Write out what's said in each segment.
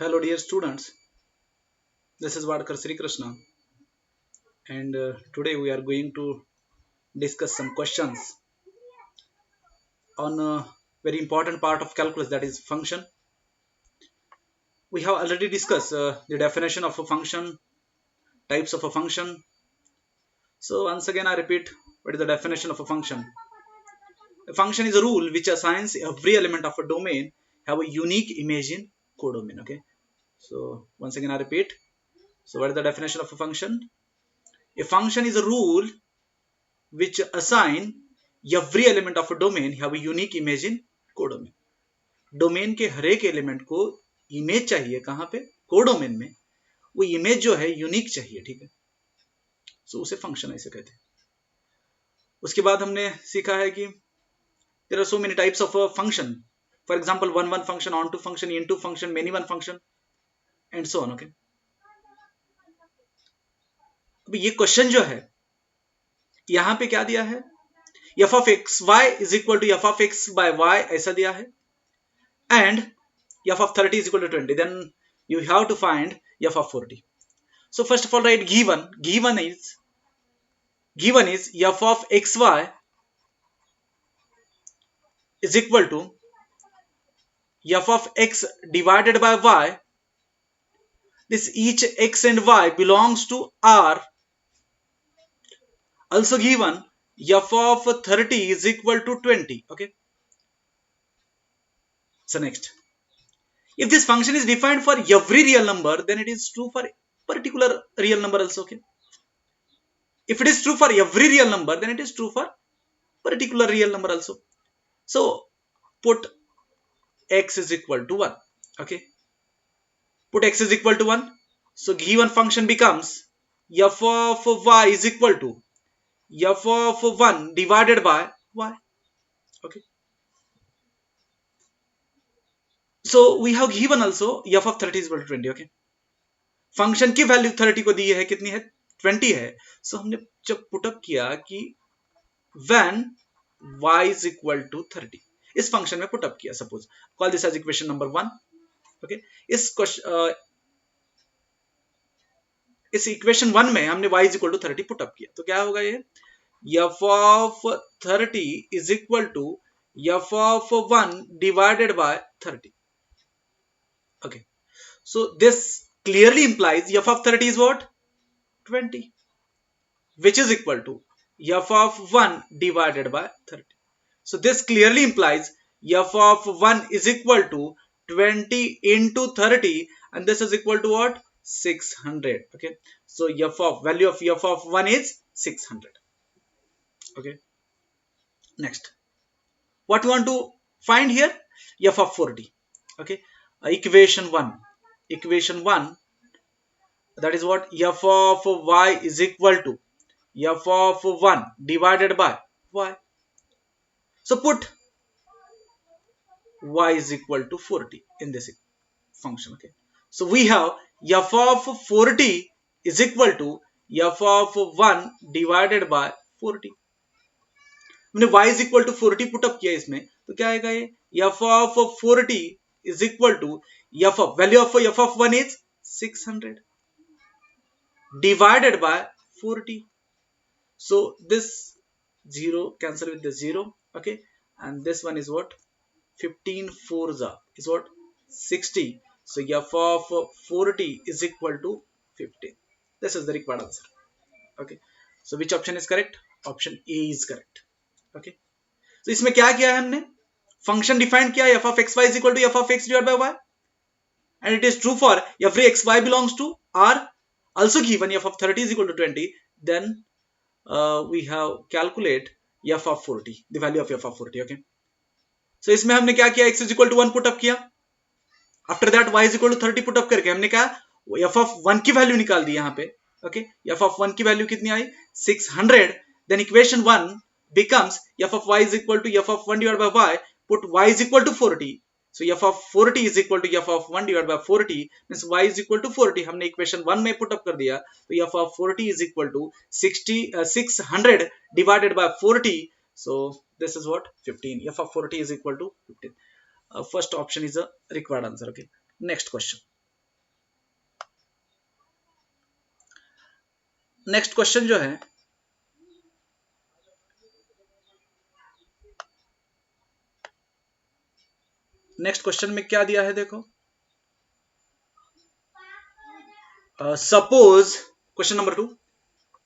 Hello dear students, this is Vadkar Sri Krishna and today we are going to discuss some questions on a very important part of calculus, that is function. We have already discussed the definition of a function, types of a function. So once again I repeat, what is the definition of a function? A function is a rule which assigns every element of a domain have a unique image in codomain. Okay, so once again I repeat, so what is the definition of a function? A function is a rule which assign every element of a domain have a unique image in codomain. Domain के हर एक element को image चाहिए, कहां पे? Codomain में. वो image जो है यूनिक चाहिए, ठीक है. सो उसे फंक्शन ऐसे कहते हैं. उसके बाद हमने सीखा है कि there are so many types of function. For example one one function, onto function, into function, many one function and so on. Okay, अभी ये क्वेश्चन जो है यहां पे क्या दिया है? F of x y is equal to f of x by y ऐसा दिया है, and f of 30 is equal to 20. Then you have to find f of 40. So first of all write given is f of xy is equal to f of x divided by y. This each x and y belongs to R. Also given f of 30 is equal to 20. Okay, so next, if this function is defined for every real number, then it is true for particular real number also. Okay, if it is true for every real number, then it is true for particular real number also. So put x is equal to 1. Okay, put x is equal to 1. So given function becomes f of y is equal to f of 1 divided by y. Okay, so we have given also f of 30 is equal to 20. Okay, function की value 30 को दी है, कितनी है? 20 है. सो हमने जब put up किया कि when y is equal to 30, इस फंक्शन में पुटअप किया, suppose call this as equation number 1. Okay, इस इक्वेशन 1 में हमने y is equal to 30 put up किया, तो क्या होगा? ये f of 30 is equal to f of 1 divided by 30. Okay, so this clearly implies f of 30 is what? 20, which is equal to f of 1 divided by 30. So this clearly implies f of 1 is equal to 20 into 30, and this is equal to what? 600. Okay, so value of f of 1 is 600. Okay, next, what we want to find here? F of 40. Okay, equation 1, that is what? F of y is equal to f of 1 divided by y. So put y is equal to 40 in this function. Okay, so we have f of 40 is equal to f of 1 divided by 40. हमने y is equal to 40 put up किया इसमें, तो क्या आएगा? ये f of 40 is equal to value of f of 1 is 600 divided by 40. So this 0 cancel with the 0. Okay, and this one is what? 15 fours is what? 60. So f of 40 is equal to 15. This is the required answer. Okay, so which option is correct? Option A is correct. Okay, so इसमें क्या किया है हमने? Function define किया f of xy is equal to f of x divided by y, and it is true for every xy belongs to R. Also given f of 30 is equal to 20, then we have calculate f of 40, the value of f of 40. Okay, so इसमें हमने क्या किया? x is equal to 1 put up किया. After that y is equal to 30 put up करके हमने क्या? f of 1 की value निकाल दी यहाँ पे. ओके, f of 1 की वैल्यू कितनी आई? 600. Then equation 1 becomes f of y is equal to f of 1 divided by y. Put y is equal to 40. So f of 40 is equal to f of 1 divided by 40, means y is equal to 40. हमने equation 1 में put up कर दिया, तो f of 40 is equal to 600 divided by 40. So this is what? 15. F of 40 is equal to 15. First option is a required answer. Okay, next question. Next question जो है, next question में क्या दिया है देखो, suppose question number 2,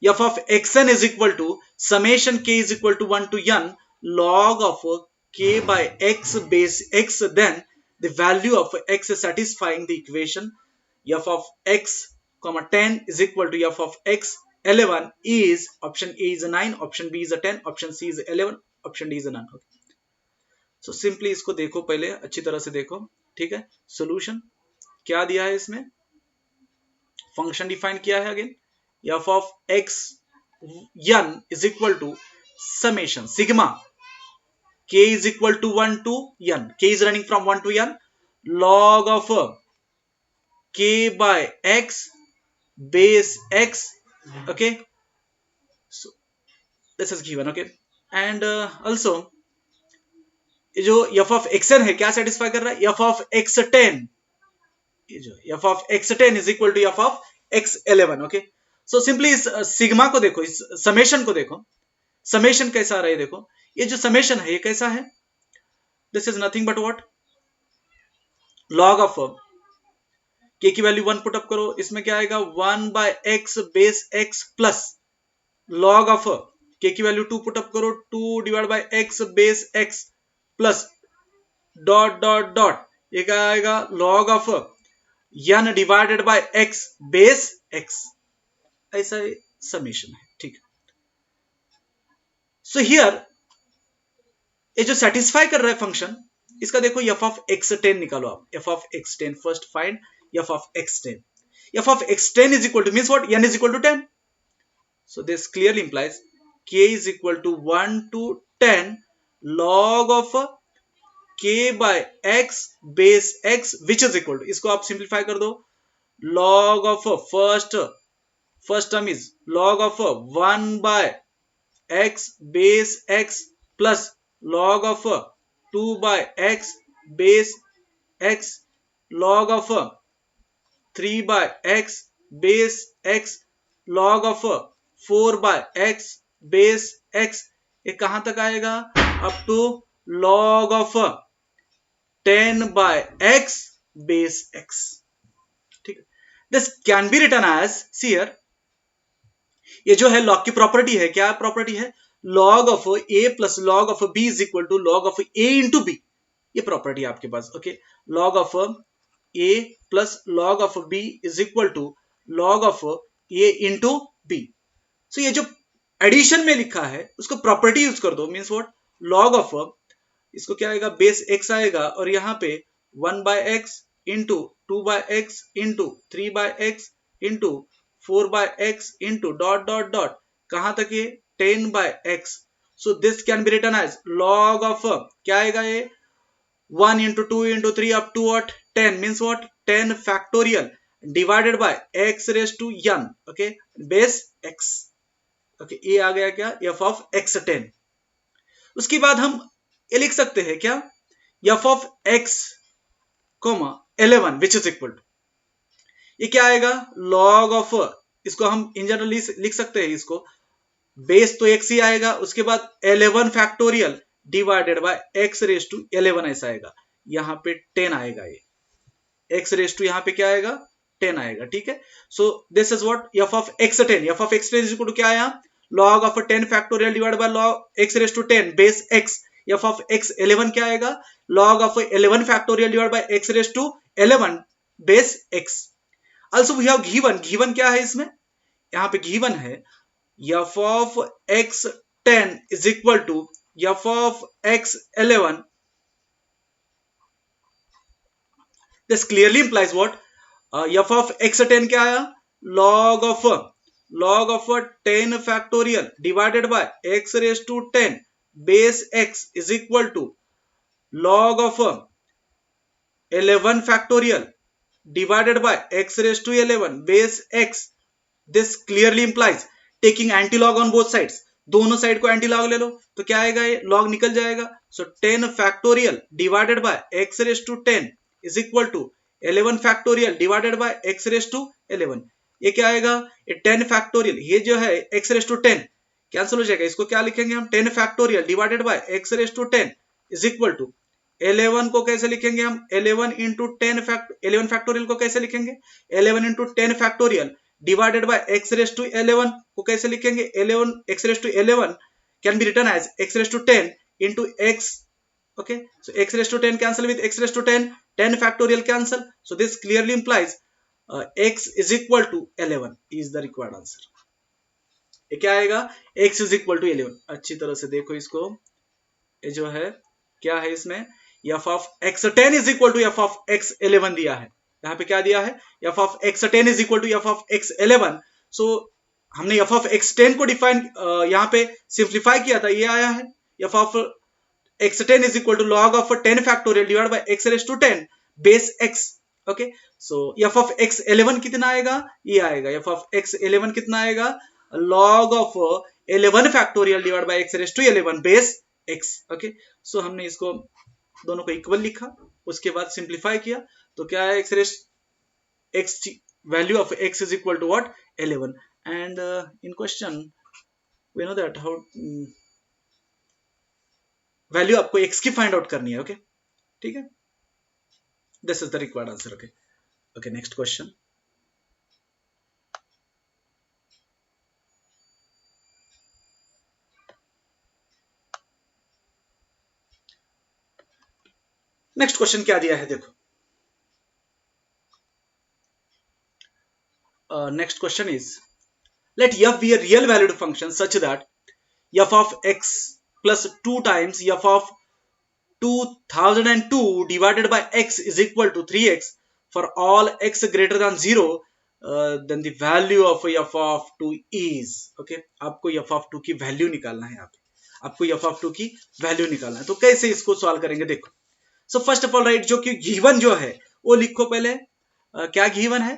f of xn is equal to summation k is equal to 1 to n log of k by x base x, then the value of x satisfying the equation f of x comma 10 is equal to f of x 11 is, option A is a 9, option B is a 10, option C is 11, option D is a none. So simply इसको देखो, पहले अच्छी तरह से देखो, ठीक है। Solution क्या दिया है इसमें, फंक्शन डिफाइन किया है again, f of x n is equal to summation sigma k is equal to 1 to n, k is running from 1 to n, log of k by x base x, okay, so this is given, okay, and also ये जो f of xn है क्या satisfy कर रहा है, f of x10, ये जो f of x10 is equal to f of x11, okay. So simply इस सिग्मा को देखो, इस समेशन को देखो, समेशन कैसा आ रहा है देखो, ये जो समेशन है ये कैसा है, this is nothing but what, log of k की वैल्यू 1 पुट अप करो, इसमें क्या आएगा 1 by x base x plus log of k की वैल्यू 2 पुट अप करो, 2 divide by x base x plus dot dot dot, ये क्या आएगा log of n divided by x base x, ऐसा समेशन है, ठीक। सो हियर ये जो सेटिस्फाई कर रहा है फंक्शन, इसका देखो f of x10 निकालो आप, f of x10 first find f of x10, f of x10 is equal to means what, n is equal to 10, so this clearly implies k is equal to 1 to 10 log of k by x base x which is equal to, इसको आप simplify कर दो, log of first term is log of 1 by x base x plus log of 2 by x base x log of 3 by x base x log of 4 by x base x, ये कहां तक आएगा, up to log of 10 by x base x, ठीक है। This can be written as, see here, ये जो है log की प्रॉपर्टी है, क्या प्रॉपर्टी है, log of a plus log of b is equal to log of a into b, ये प्रॉपर्टी है आपके पास, okay. log of a plus log of b is equal to log of a into b। So ये जो addition में लिखा है उसको प्रॉपर्टी यूज कर दो, मीन्स व्हाट, log of इसको क्या आएगा बेस x आएगा, और यहाँ पे 1 by x into 2 by x into 3 by x into 4 by x into dot dot dot, कहां तक ये 10 by x, so this can be written as log of क्या आएगा ये 1 into 2 into 3 up to what 10, means what 10 factorial divided by x raise to n, okay, base x, okay, ये आ गया क्या f of x10। उसके बाद हम ये लिख सकते हैं क्या, f of x, 11 which is equal to, ये क्या आएगा log of, इसको हम इन जनरल लिख सकते हैं, इसको बेस तो x ही आएगा, उसके बाद 11 factorial divided by x raise to 11 ऐसा आएगा, यहां पे 10 आएगा, ये x रेज टू यहां पे क्या आएगा 10 आएगा, ठीक है। So this is what f of x10, f of x10 is equal to क्या आया, log of 10 factorial divided by log x raise to 10 base x, f of x11 क्या आएगा, log of 11 factorial divided by x raise to 11 base x। Also we have given क्या है इसमें, यहां पे given है f of x10 is equal to f of x11, this clearly implies what, f of x10 क्या आया, log of 10 factorial divided by x raise to 10 base x is equal to log of 11 factorial divided by x raise to 11 base x। This clearly implies taking anti log on both sides, दोनों side को anti log ले लो तो क्या आएगा, ये log निकल जाएगा, सो 10 factorial divided by x raise to 10 is equal to 11 factorial divided by x raise to 11, ये क्या आएगा, ये 10 फैक्टोरियल, ये जो है x रेस टू 10 कैंसिल हो जाएगा, इसको क्या लिखेंगे हम 10 factorial divided by x raise to 10 is equal to 11 को कैसे लिखेंगे हम 11 इंटू 10 11 फैक्टोरियल को कैसे लिखेंगे 11 into 10 factorial divided by x raise to 11 को कैसे लिखेंगे 11 x raise to 11 can be written as x raised to 10 into x. Okay, so x raised to 10 cancel with x raised to 10, 10 factorial cancel, so this clearly implies x is equal to 11 is the required answer. ये क्या आएगा x is equal to 11. अच्छी तरह से देखो इसको, ये जो है क्या है इसमें f of x10 is equal to f of x11 दिया है, यहाँ पे क्या दिया है f of x10 is equal to f of x11. so हमने f of x10 को डिफाइन यहाँ पे सिंप्लीफाई किया था, ये आया है f of x10 is equal to log of 10 factorial divided by x raised to 10 base x. Okay, so f of x11 कितना आएगा, ये आएगा f of x11 कितना आएगा log of 11 factorial divided by x raised to 11 base x. Okay, सो हमने इसको दोनों को इक्वल लिखा, उसके बाद सिंप्लीफाई किया, तो क्या है x raised x value of x is equal to what 11. And in question we know that how value आपको x की फाइंड आउट करनी है. ओके, ठीक है, this is the required answer. Okay okay, next question. Next question क्या दिया है देखो. Next question is let f be a real valued function such that f of x plus 2 times f of 2002 divided by x is equal to 3x for all x greater than 0, then the value of f of 2 is. okay, आपको f of 2 की value निकालना है, यहाँ पे आपको f of 2 की value निकालना है. तो कैसे इसको सॉल्व करेंगे देखो. So first of all right, जो कि गिवन जो है वो लिखो पहले. क्या गिवन है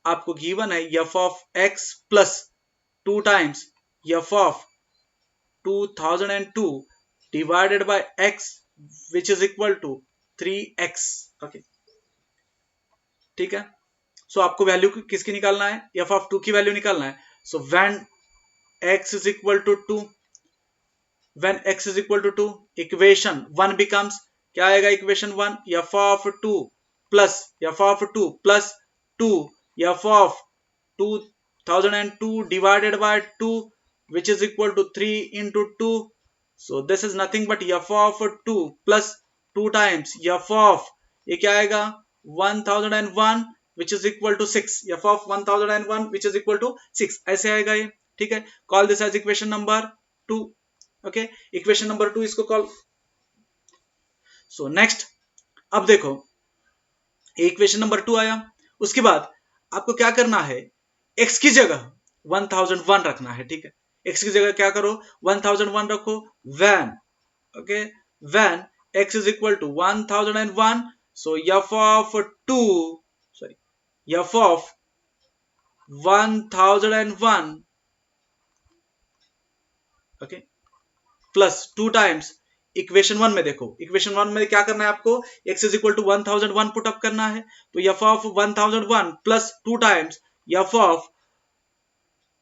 आपको, गिवन है f of x plus 2 times f of 2002 divided by x which is equal to 3x. Okay, ठीक है. सो आपको वैल्यू किसकी निकालना है, f of 2 की वैल्यू निकालना है. सो when x is equal to 2, when x is equal to 2, equation 1 becomes क्या आएगा, equation 1 f of 2 plus f of 2 plus 2 f of 2002 divided by 2 which is equal to 3 into 2. so this is nothing but f of 2 plus 2 times f of ये क्या आएगा 1001 which is equal to 6, f of 1001 which is equal to 6 ऐसे आएगा ये. ठीक है, call this as equation number 2. Okay, equation number 2 इसको call. So next, अब देखो इक्वेशन नंबर 2 आया, उसके बाद आपको क्या करना है, x की जगह 1001 रखना है. ठीक है, x की जगह क्या करो 1001 रखो. when okay, when x is equal to 1001, so f of 2 sorry f of 1001 okay plus 2 times equation 1 में देखो, इक्वेशन 1 में क्या करना है आपको, x is equal to 1001 put up करना है. तो f of 1001 plus 2 times f of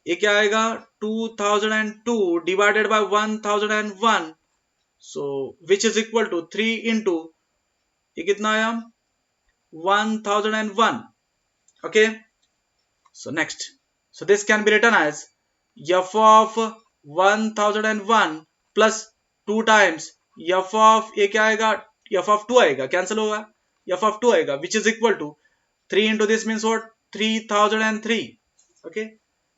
ये क्या आएगा 2002 divided by 1001, so which is equal to 3 into ये कितना आया 1001. Okay, so next, so this can be written as f of 1001 plus 2 times f of ये क्या आएगा f of 2 आएगा, कैंसिल होगा, f of 2 आएगा which is equal to 3 into this means what 3003. okay,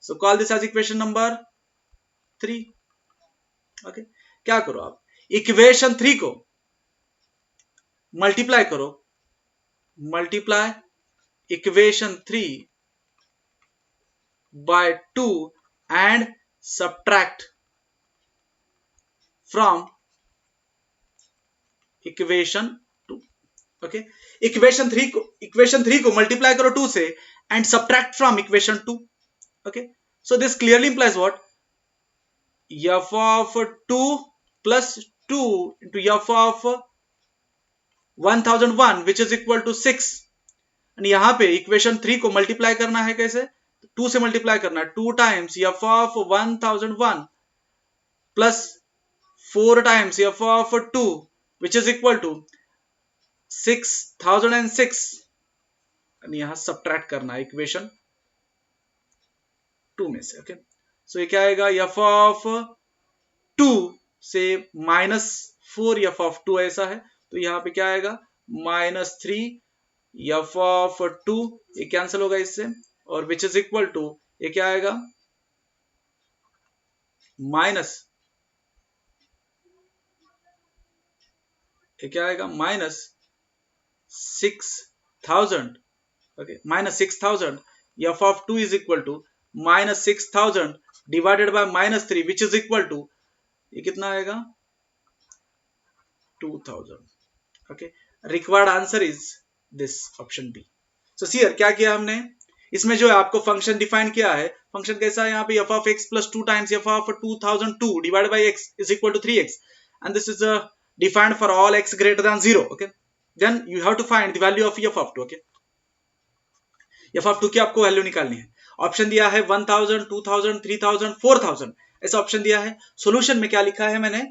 so call this as equation number 3. okay, क्या करो आप equation 3 को मल्टीप्लाई करो, multiply equation 3 by 2 and subtract from equation 2. Okay, equation 3 को multiply करो 2 से and subtract from equation 2. Okay, so this clearly implies what f of 2 plus 2 into f of 1001 which is equal to 6. And यहां पे equation 3 को multiply करना है कैसे, 2 से मल्टीप्लाई करना है, 2 times f of 1001 plus 4 times f of 2 which is equal to 6006 and यहां सब्ट्रैक्ट करना है इक्वेशन 2 में से। ओके सो ये क्या आएगा, एफ ऑफ 2 से -4 एफ ऑफ 2 ऐसा है, तो यहां पे क्या आएगा -3 एफ ऑफ 2, ये कैंसिल होगा इससे, और विच इज इक्वल टू ये क्या आएगा माइनस, ये क्या आएगा -6000, okay -6000 F of 2 is equal to -6000 divided by -3 which is equal to ये कितना आएगा 2000। Okay required answer is this option B. So see क्या किया हमने, इसमें जो है आपको फंक्शन डिफाइन किया है, फंक्शन कैसा है यहाँ पे f of x plus 2 times f of 2002 divided by x is equal to 3x and this is defined for all x greater than 0। Okay then you have to find the value of f of 2। Okay f of 2 की आपको value निकालनी है। Option दिया है 1000, 2000, 3000, 4000 ऐसा option दिया है। Solution में क्या लिखा है मैंने,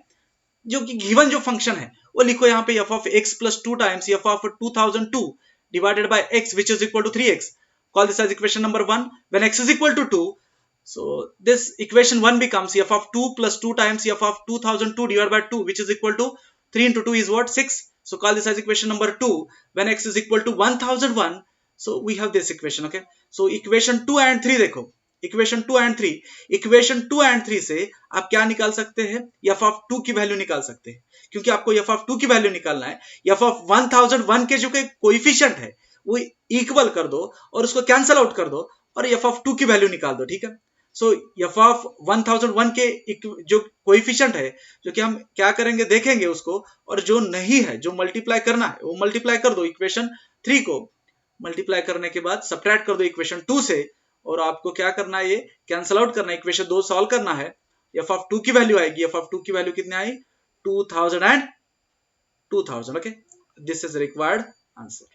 जो कि गिवन जो फंक्शन है वो लिखो यहाँ पे f of x plus 2 times f of 2002 divided by x which is equal to 3x. Call this as equation number 1. When x is equal to 2, so this equation 1 becomes f of 2 plus 2 times f of 2002 divided by 2 which is equal to 3 into 2 is what, 6. So call this as equation number 2. When x is equal to 1001, so we have this equation. Okay, so equation 2 and 3 देखो, equation 2 and 3, equation 2 and 3 से आप क्या निकाल सकते हैं, F of 2 की value निकाल सकते हैं, क्योंकि आपको एफ ऑफ 2 की वैल्यू निकालना है। एफ ऑफ 1001 के जो कोएफिशिएंट है वो इक्वल कर दो और उसको कैंसिल आउट कर दो और एफ ऑफ 2 की वैल्यू निकाल दो। ठीक है, सो एफ ऑफ 1001 के जो कोएफिशिएंट है, जो कि हम क्या करेंगे देखेंगे उसको, और जो नहीं है जो मल्टीप्लाई करना है वो मल्टीप्लाई कर दो, इक्वेशन 3 को मल्टीप्लाई करने के बाद सब्ट्रैक्ट कर दो इक्वेशन 2 से, और आपको क्या करना है, ये कैंसिल आउट करना है, इक्वेशन 2 सॉल्व करना है। एफ ऑफ 2 की वैल्यू आएगी, एफ ऑफ 2 की वैल्यू कितनी आई 2000 and 2000। Okay this is required answer.